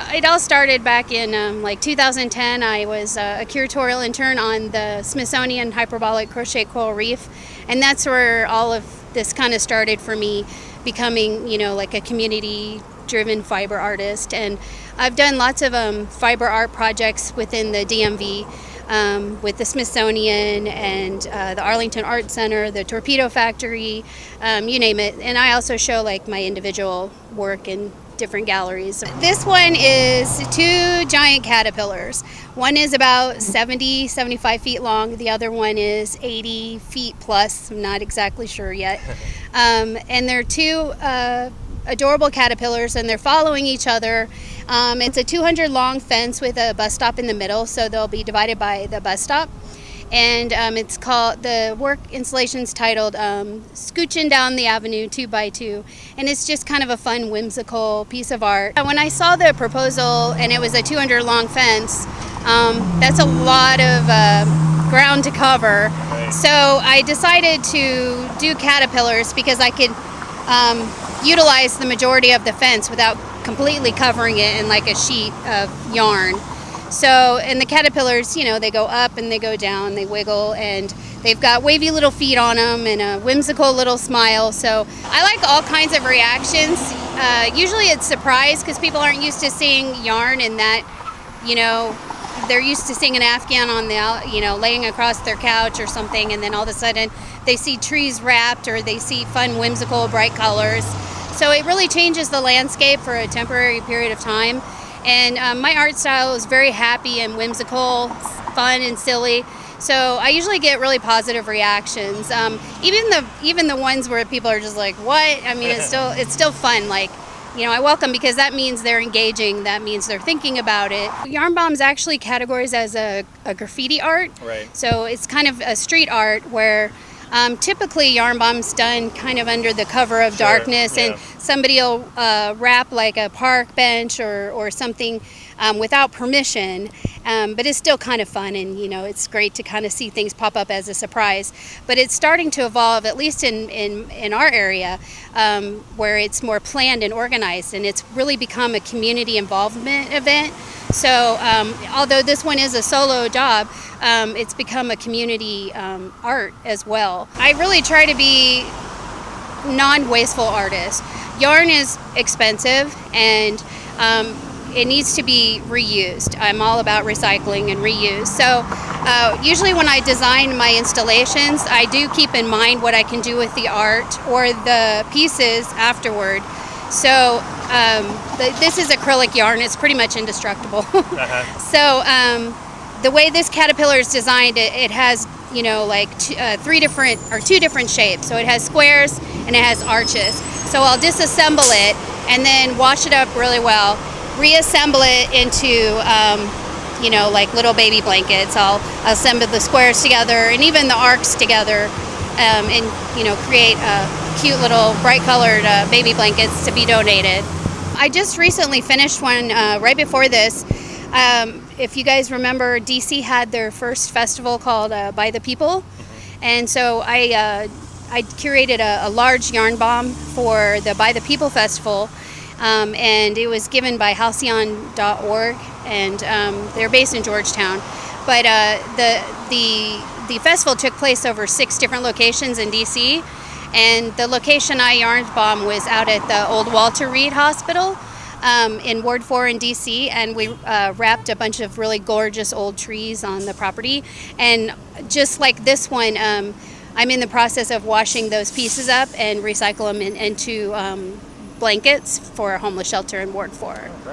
It all started back in like 2010. I was a curatorial intern on the Smithsonian Hyperbolic Crochet Coral Reef, and that's where all of this kind of started for me, becoming, like a community-driven fiber artist. And I've done lots of fiber art projects within the DMV, with the Smithsonian and the Arlington Art Center, the Torpedo Factory, you name it. And I also show like my individual work in different galleries. This one is two giant caterpillars. One is about 75 feet long. The other one is 80 feet plus. I'm not exactly sure yet. And they're two adorable caterpillars, and they're following each other. It's a 200 long fence with a bus stop in the middle, so they'll be divided by the bus stop. And it's called, the work installation's titled Scooching Down the Avenue 2x2, and it's just kind of a fun, whimsical piece of art. When I saw the proposal and it was a 200 long fence, that's a lot of ground to cover. Right. So I decided to do caterpillars because I could utilize the majority of the fence without completely covering it in like a sheet of yarn. So, and the caterpillars, they go up and they go down, they wiggle, and they've got wavy little feet on them and a whimsical little smile. So I like all kinds of reactions. Usually it's surprise because people aren't used to seeing yarn in that, they're used to seeing an Afghan on the, laying across their couch or something, and then all of a sudden they see trees wrapped or they see fun, whimsical, bright colors. So it really changes the landscape for a temporary period of time. And my art style is very happy and whimsical, fun and silly. So I usually get really positive reactions. Even the ones where people are just like, "What?" I mean, it's still fun. Like, I welcome, because that means they're engaging. That means they're thinking about it. Yarn bomb's actually categorized as a graffiti art. Right. So it's kind of a street art where typically yarn bomb's done kind of under the cover of darkness, yeah. and somebody will wrap like a park bench or something without permission, but it's still kind of fun, and it's great to kind of see things pop up as a surprise. But it's starting to evolve, at least in our area, where it's more planned and organized, and it's really become a community involvement event. So although this one is a solo job, it's become a community art as well. I really try to be non-wasteful artist. Yarn is expensive, and it needs to be reused. I'm all about recycling and reuse. So usually when I design my installations, I do keep in mind what I can do with the art or the pieces afterward. So this is acrylic yarn. It's pretty much indestructible. So the way this caterpillar is designed, it has two different shapes. So it has squares and it has arches. So I'll disassemble it and then wash it up really well, reassemble it into like little baby blankets. I'll assemble the squares together and even the arcs together, and create cute little bright colored baby blankets to be donated. I just recently finished one right before this. If you guys remember, DC had their first festival called By the People, and so I curated a large yarn bomb for the By the People Festival, and it was given by halcyon.org, and they're based in Georgetown. But the festival took place over 6 different locations in DC, and the location I yarn bomb was out at the old Walter Reed Hospital in Ward 4 in DC, and we wrapped a bunch of really gorgeous old trees on the property. And just like this one, I'm in the process of washing those pieces up and recycle them into blankets for a homeless shelter in Ward 4.